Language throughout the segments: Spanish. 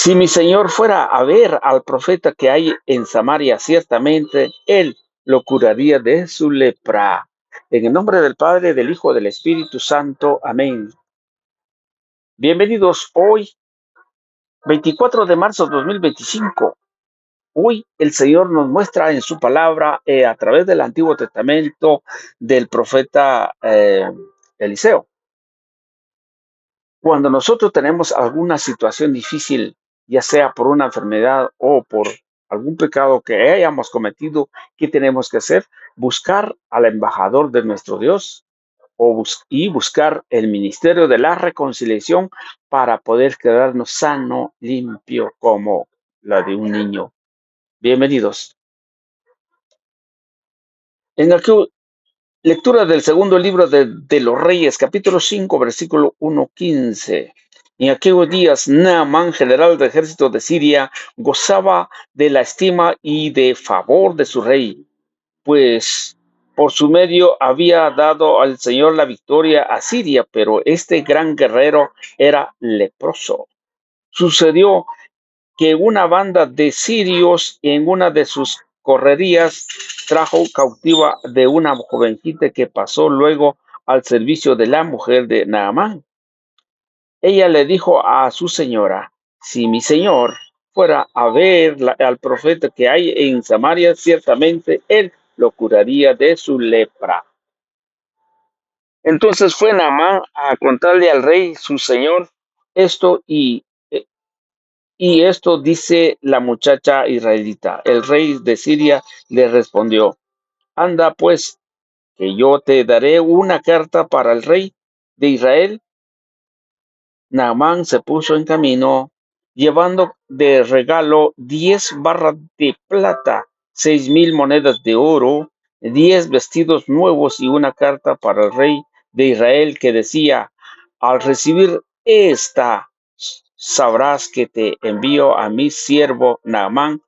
Si mi señor fuera a ver al profeta que hay en Samaria, ciertamente él lo curaría de su lepra. En el nombre del Padre, del Hijo, del Espíritu Santo. Amén. Bienvenidos hoy, 24 de marzo de 2025. Hoy el Señor nos muestra en su palabra, a través del Antiguo Testamento, del profeta Eliseo. Cuando nosotros tenemos alguna situación difícil, ya sea por una enfermedad o por algún pecado que hayamos cometido, ¿qué tenemos que hacer? Buscar al embajador de nuestro Dios y buscar el ministerio de la reconciliación para poder quedarnos sano, limpio, como la de un niño. Bienvenidos. En la lectura del segundo libro de los Reyes, capítulo 5, versículo 1:15. En aquellos días, Naamán, general del ejército de Siria, gozaba de la estima y de favor de su rey, pues por su medio había dado al Señor la victoria a Siria, pero este gran guerrero era leproso. Sucedió que una banda de sirios en una de sus correrías trajo cautiva de una jovencita que pasó luego al servicio de la mujer de Naamán. Ella le dijo a su señora: si mi señor fuera a ver al profeta que hay en Samaria, ciertamente él lo curaría de su lepra. Entonces fue Naamán a contarle al rey su señor esto y esto dice la muchacha israelita. El rey de Siria le respondió: anda pues, que yo te daré una carta para el rey de Israel. Naamán se puso en camino, llevando de regalo 10 barras de plata, 6,000 monedas de oro, 10 vestidos nuevos y una carta para el rey de Israel que decía: al recibir esta, sabrás que te envío a mi siervo Naamán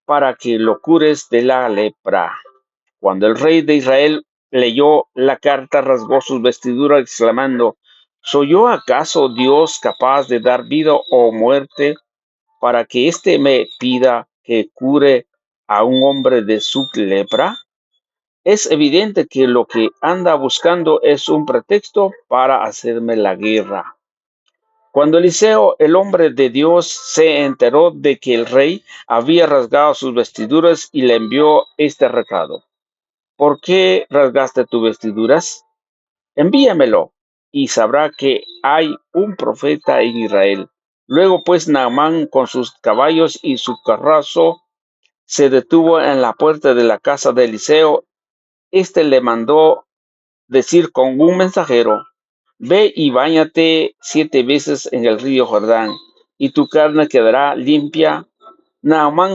para que lo cures de la lepra. Cuando el rey de Israel leyó la carta, rasgó sus vestiduras, exclamando: ¿soy yo acaso Dios capaz de dar vida o muerte para que éste me pida que cure a un hombre de su lepra? Es evidente que lo que anda buscando es un pretexto para hacerme la guerra. Cuando Eliseo, el hombre de Dios, se enteró de que el rey había rasgado sus vestiduras y le envió este recado: ¿por qué rasgaste tus vestiduras? Envíamelo, y sabrá que hay un profeta en Israel. Luego pues Naamán, con sus caballos y su carrazo, se detuvo en la puerta de la casa de Eliseo. Este le mandó decir con un mensajero: ve y báñate 7 veces en el río Jordán, y tu carne quedará limpia. Naamán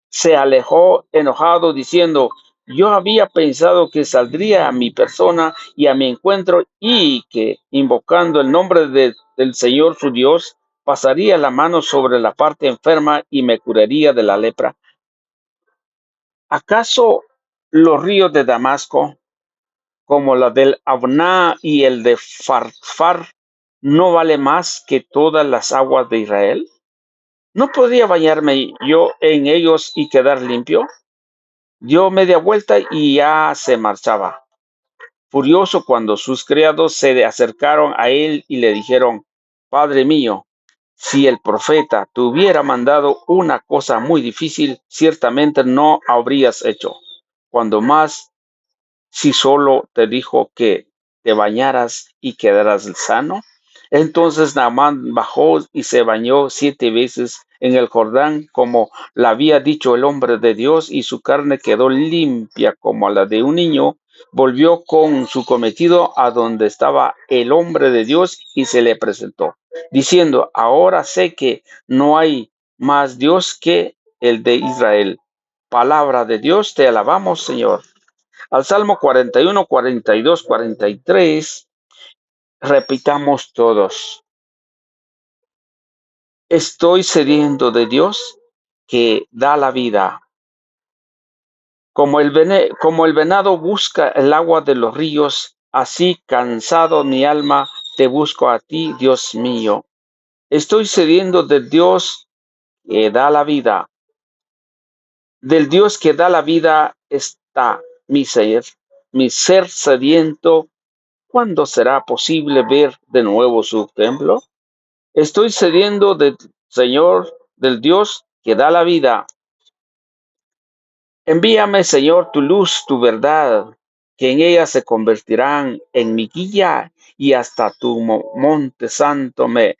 se alejó enojado, diciendo: yo había pensado que saldría a mi persona y a mi encuentro, y que, invocando el nombre del Señor su Dios, pasaría la mano sobre la parte enferma y me curaría de la lepra. ¿Acaso los ríos de Damasco, como la del Abná y el de Farfar, no vale más que todas las aguas de Israel? ¿No podría bañarme yo en ellos y quedar limpio? Dio media vuelta y ya se marchaba, furioso, cuando sus criados se acercaron a él y le dijeron: Padre mío, si el profeta te hubiera mandado una cosa muy difícil, ciertamente no habrías hecho. Cuando más, si solo te dijo que te bañaras y quedaras sano. Entonces Naamán bajó y se bañó 7 veces en el Jordán, como le había dicho el hombre de Dios, y su carne quedó limpia como la de un niño. Volvió con su cometido a donde estaba el hombre de Dios y se le presentó, diciendo: ahora sé que no hay más Dios que el de Israel. Palabra de Dios, te alabamos, Señor. Al Salmo 41, 42, 43, repitamos todos: estoy sediento de Dios que da la vida. Como el venado busca el agua de los ríos, así cansado mi alma te busco a ti, Dios mío. Estoy cediendo del Dios que da la vida. Del Dios que da la vida está mi ser sediento. ¿Cuándo será posible ver de nuevo su templo? Estoy cediendo del Señor, del Dios que da la vida. Envíame, Señor, tu luz, tu verdad, que en ella se convertirán en mi guía y hasta tu monte santo me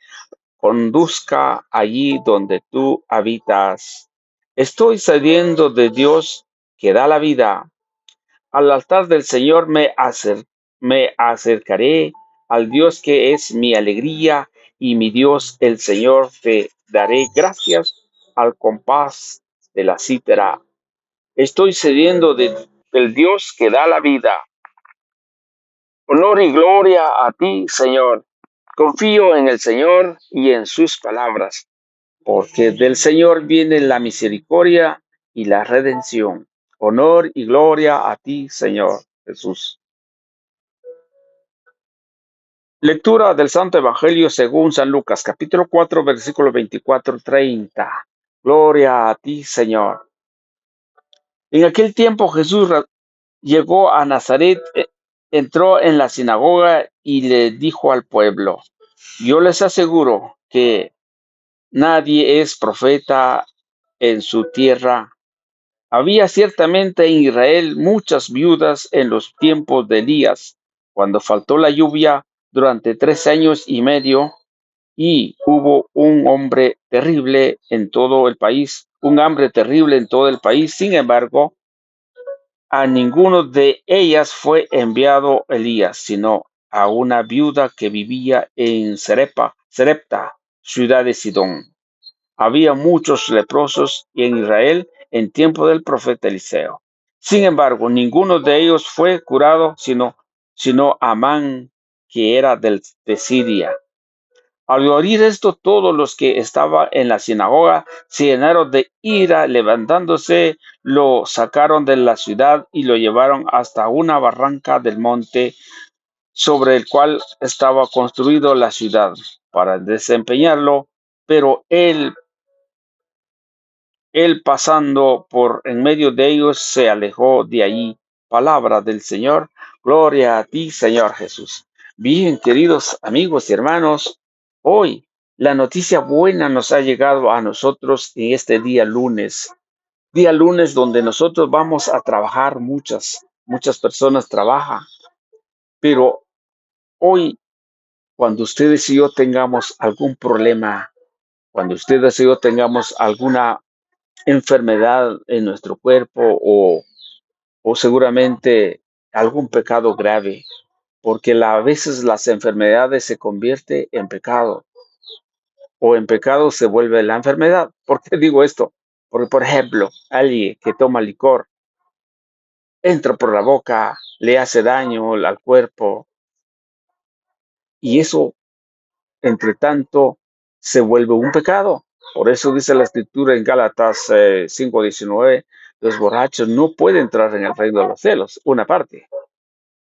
conduzca allí donde tú habitas. Estoy cediendo de Dios que da la vida. Al altar del Señor me acercaré, al Dios que es mi alegría y mi Dios, el Señor, te daré gracias al compás de la cítara. Estoy cediendo del Dios que da la vida. Honor y gloria a ti, Señor. Confío en el Señor y en sus palabras, porque del Señor viene la misericordia y la redención. Honor y gloria a ti, Señor Jesús. Lectura del Santo Evangelio según San Lucas, capítulo 4, versículo 24-30. Gloria a ti, Señor. En aquel tiempo Jesús llegó a Nazaret, entró en la sinagoga y le dijo al pueblo: yo les aseguro que nadie es profeta en su tierra. Había ciertamente en Israel muchas viudas en los tiempos de Elías, cuando faltó la lluvia durante 3 años y medio, y hubo un hambre terrible en todo el país, un hambre terrible en todo el país. Sin embargo, a ninguno de ellas fue enviado Elías, sino a una viuda que vivía en Serepta, ciudad de Sidón. Había muchos leprosos en Israel en tiempo del profeta Eliseo. Sin embargo, ninguno de ellos fue curado, sino Amán, que era de Siria. Al oír esto, todos los que estaban en la sinagoga se llenaron de ira. Levantándose, lo sacaron de la ciudad y lo llevaron hasta una barranca del monte sobre el cual estaba construido la ciudad para desempeñarlo. Pero él pasando por en medio de ellos se alejó de allí. Palabra del Señor. Gloria a ti, Señor Jesús. Bien, queridos amigos y hermanos, hoy la noticia buena nos ha llegado a nosotros en este día lunes donde nosotros vamos a trabajar. Muchas personas trabajan, pero hoy, cuando ustedes y yo tengamos algún problema, cuando ustedes y yo tengamos alguna enfermedad en nuestro cuerpo, o seguramente algún pecado grave, porque a veces las enfermedades se convierten en pecado, o en pecado se vuelve la enfermedad. ¿Por qué digo esto? Porque, por ejemplo, alguien que toma licor entra por la boca, le hace daño al cuerpo, y eso, entre tanto, se vuelve un pecado. Por eso dice la escritura en Gálatas 5:19, los borrachos no pueden entrar en el reino de los cielos, una parte.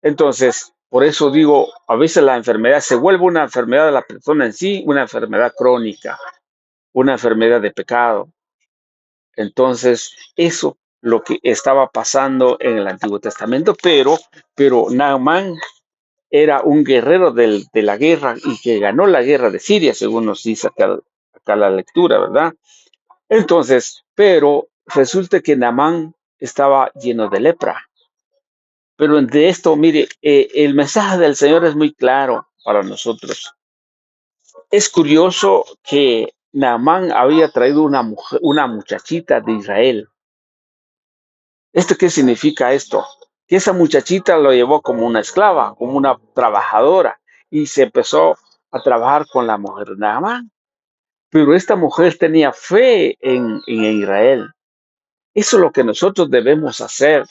Entonces, por eso digo, a veces la enfermedad se vuelve una enfermedad de la persona en sí, una enfermedad crónica, una enfermedad de pecado. Entonces, eso lo que estaba pasando en el Antiguo Testamento, pero Naamán era un guerrero de la guerra y que ganó la guerra de Siria, según nos dice acá la lectura, ¿verdad? Entonces, pero resulta que Naamán estaba lleno de lepra. Pero de esto, mire, el mensaje del Señor es muy claro para nosotros. Es curioso que Naamán había traído una muchachita de Israel. ¿Esto qué significa esto? Que esa muchachita lo llevó como una esclava, como una trabajadora, y se empezó a trabajar con la mujer de Naamán. Pero esta mujer tenía fe en Israel. Eso es lo que nosotros debemos hacer.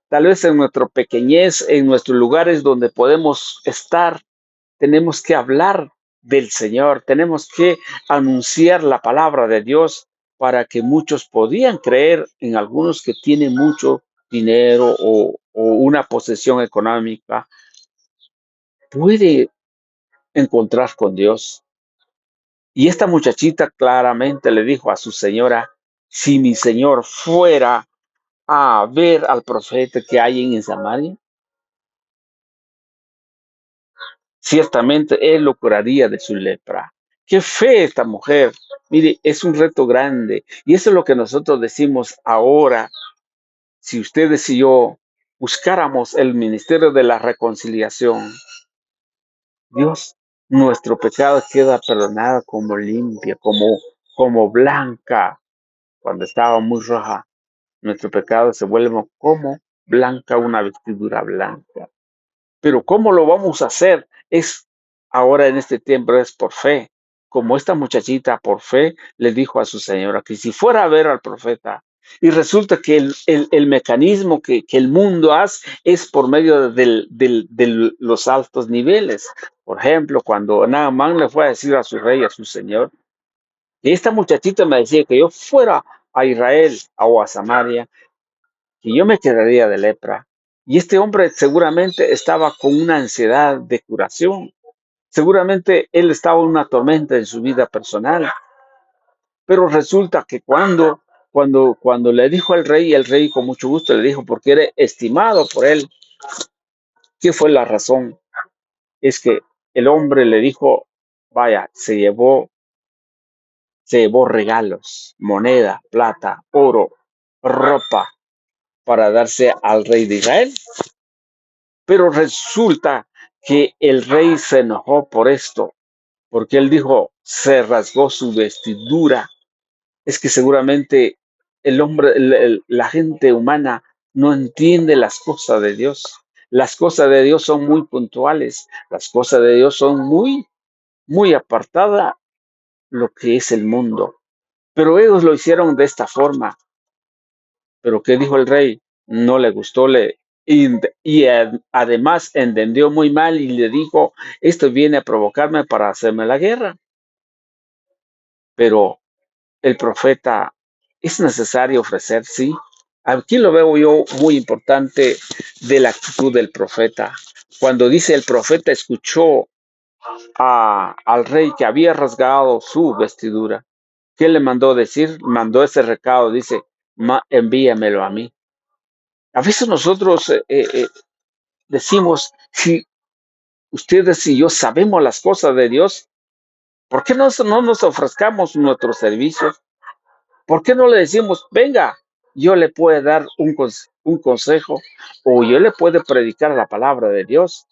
Tal vez en nuestra pequeñez, en nuestros lugares donde podemos estar, tenemos que hablar del Señor, tenemos que anunciar la palabra de Dios para que muchos podían creer en algunos que tienen mucho dinero o una posesión económica, puede encontrar con Dios. Y esta muchachita claramente le dijo a su señora, si mi señor fuera a ver al profeta que hay en Samaria, ciertamente él lo curaría de su lepra. Qué fe esta mujer. Mire, es un reto grande. Y eso es lo que nosotros decimos ahora. Si ustedes y yo buscáramos el ministerio de la reconciliación, Dios, nuestro pecado queda perdonado como limpia, como blanca. Cuando estaba muy roja, nuestro pecado se vuelve como blanca, una vestidura blanca. Pero ¿cómo lo vamos a hacer? Es ahora en este tiempo, es por fe. Como esta muchachita por fe le dijo a su señora que si fuera a ver al profeta, y resulta que el mecanismo que el mundo hace es por medio de los altos niveles. Por ejemplo, cuando Naamán le fue a decir a su rey, a su señor, que esta muchachita me decía que yo fuera a Israel o a Samaria, que yo me quedaría de lepra. Y este hombre seguramente estaba con una ansiedad de curación. Seguramente él estaba en una tormenta en su vida personal. Pero resulta que cuando le dijo al rey, el rey con mucho gusto le dijo, porque era estimado por él, ¿qué fue la razón? Es que el hombre le dijo, vaya, se llevó regalos, moneda, plata, oro, ropa para darse al rey de Israel. Pero resulta que el rey se enojó por esto, porque él dijo, se rasgó su vestidura. Es que seguramente el hombre, la gente humana no entiende las cosas de Dios. Las cosas de Dios son muy puntuales, las cosas de Dios son muy apartadas lo que es el mundo. Pero ellos lo hicieron de esta forma. Pero ¿qué dijo el rey? No le gustó, además entendió muy mal y le dijo, esto viene a provocarme para hacerme la guerra. Pero el profeta, es necesario ofrecer, sí. Aquí lo veo yo muy importante de la actitud del profeta. Cuando dice el profeta escuchó al rey que había rasgado su vestidura. ¿Qué le mandó decir? Mandó ese recado, dice, envíamelo a mí. A veces nosotros decimos, si ustedes y yo sabemos las cosas de Dios, ¿por qué no nos ofrezcamos nuestros servicios? ¿Por qué no le decimos, venga, yo le puedo dar un consejo o yo le puedo predicar la palabra de Dios?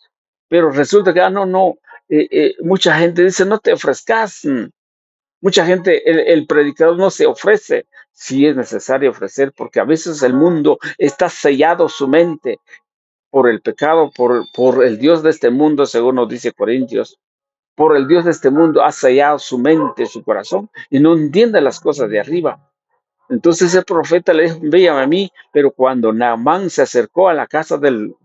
Pero resulta que, no, mucha gente dice, no te ofrezcas. Mucha gente, el predicador no se ofrece. Sí es necesario ofrecer porque a veces el mundo está sellado su mente por el pecado, por el Dios de este mundo, según nos dice Corintios. Por el Dios de este mundo ha sellado su mente, su corazón, y no entiende las cosas de arriba. Entonces el profeta le dijo, véame a mí, pero cuando Naamán se acercó a la casa del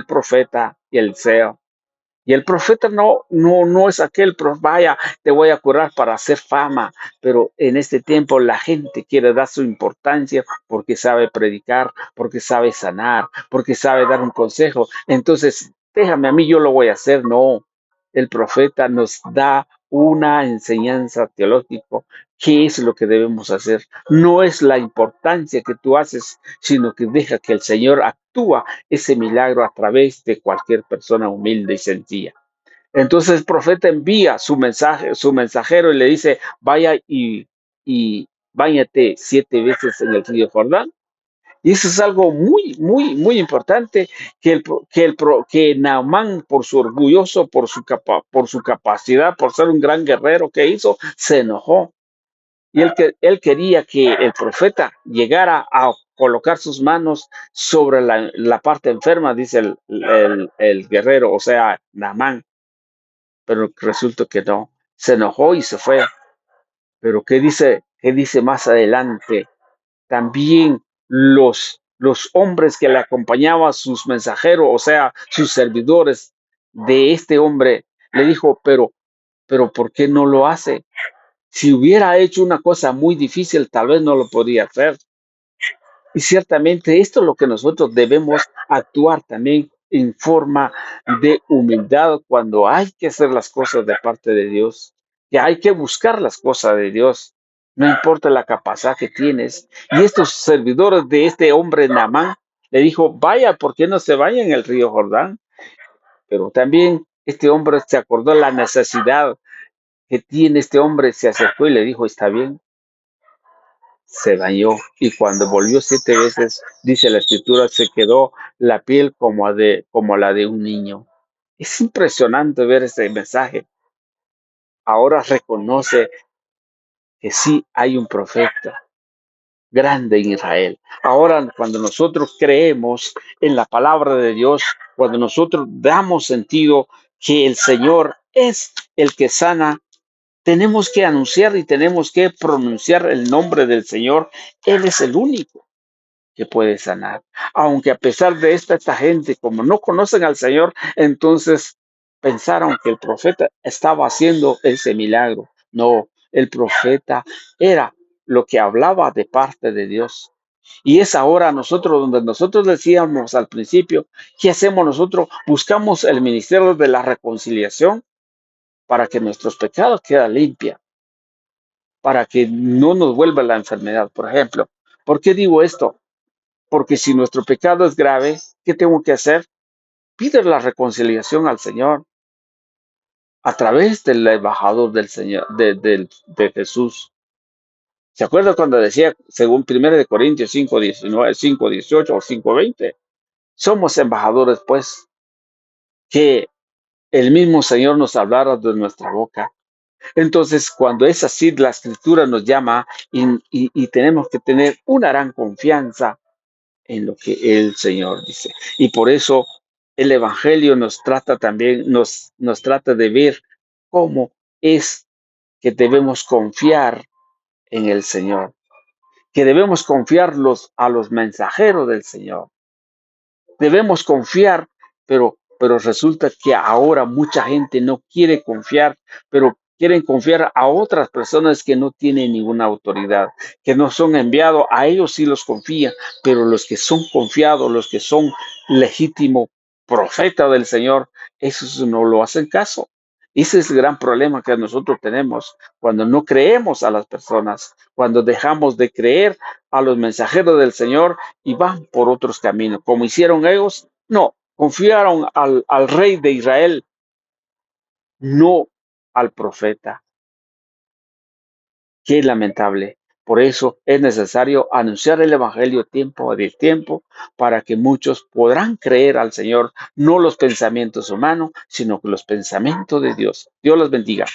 profeta y el profeta no es aquel, vaya, te voy a curar para hacer fama, pero en este tiempo la gente quiere dar su importancia porque sabe predicar, porque sabe sanar, porque sabe dar un consejo. Entonces, déjame a mí, yo lo voy a hacer. No, el profeta nos da una enseñanza teológica. ¿Qué es lo que debemos hacer? No es la importancia que tú haces, sino que deja que el Señor actúa ese milagro a través de cualquier persona humilde y sencilla. Entonces el profeta envía su mensajero y le dice, vaya y báñate 7 veces en el río Jordán. Y eso es algo muy importante que Naamán, por su orgulloso, por su capacidad, por ser un gran guerrero que hizo, se enojó. Y él quería que el profeta llegara a colocar sus manos sobre la parte enferma, dice el guerrero, o sea, Naamán. Pero resulta que no. Se enojó y se fue. Pero ¿qué dice más adelante? También los hombres que le acompañaban, sus mensajeros, o sea, sus servidores de este hombre, le dijo, pero ¿por qué no lo hace? Si hubiera hecho una cosa muy difícil, tal vez no lo podía hacer. Y ciertamente esto es lo que nosotros debemos actuar también en forma de humildad cuando hay que hacer las cosas de parte de Dios. que hay que buscar las cosas de Dios, no importa la capacidad que tienes. Y estos servidores de este hombre Naamán le dijo, vaya, ¿por qué no se vaya en el río Jordán? Pero también este hombre se acordó la necesidad que tiene este hombre, se acercó y le dijo, está bien, se dañó. Y cuando volvió 7 veces, dice la escritura, se quedó la piel como la de un niño. Es impresionante ver ese mensaje. Ahora reconoce que sí hay un profeta grande en Israel. Ahora, cuando nosotros creemos en la palabra de Dios, cuando nosotros damos sentido que el Señor es el que sana, tenemos que anunciar y tenemos que pronunciar el nombre del Señor. Él es el único que puede sanar. Aunque a pesar de esta gente, como no conocen al Señor, entonces pensaron que el profeta estaba haciendo ese milagro. No, el profeta era lo que hablaba de parte de Dios. Y es ahora nosotros donde nosotros decíamos al principio, ¿qué hacemos nosotros? Buscamos el ministerio de la reconciliación para que nuestros pecados queden limpios, para que no nos vuelva la enfermedad, por ejemplo. ¿Por qué digo esto? Porque si nuestro pecado es grave, ¿qué tengo que hacer? Pide la reconciliación al Señor a través del embajador del Señor, de Jesús. ¿Se acuerda cuando decía, según 1 Corintios 5:19, 5:18 o 5:20? Somos embajadores, pues, que el mismo Señor nos hablara de nuestra boca. Entonces, cuando es así, la escritura nos llama y tenemos que tener una gran confianza en lo que el Señor dice. Y por eso el Evangelio nos trata también, nos trata de ver cómo es que debemos confiar en el Señor, que debemos confiar a los mensajeros del Señor. Debemos confiar, pero resulta que ahora mucha gente no quiere confiar, pero quieren confiar a otras personas que no tienen ninguna autoridad, que no son enviados, a ellos sí los confía, pero los que son confiados, los que son legítimos profetas del Señor, esos no lo hacen caso. Ese es el gran problema que nosotros tenemos cuando no creemos a las personas, cuando dejamos de creer a los mensajeros del Señor y van por otros caminos. Como hicieron ellos, no, confiaron al rey de Israel, no al profeta. Qué lamentable. Por eso es necesario anunciar el Evangelio tiempo de tiempo para que muchos podrán creer al Señor, no los pensamientos humanos, sino que los pensamientos de Dios. Dios los bendiga.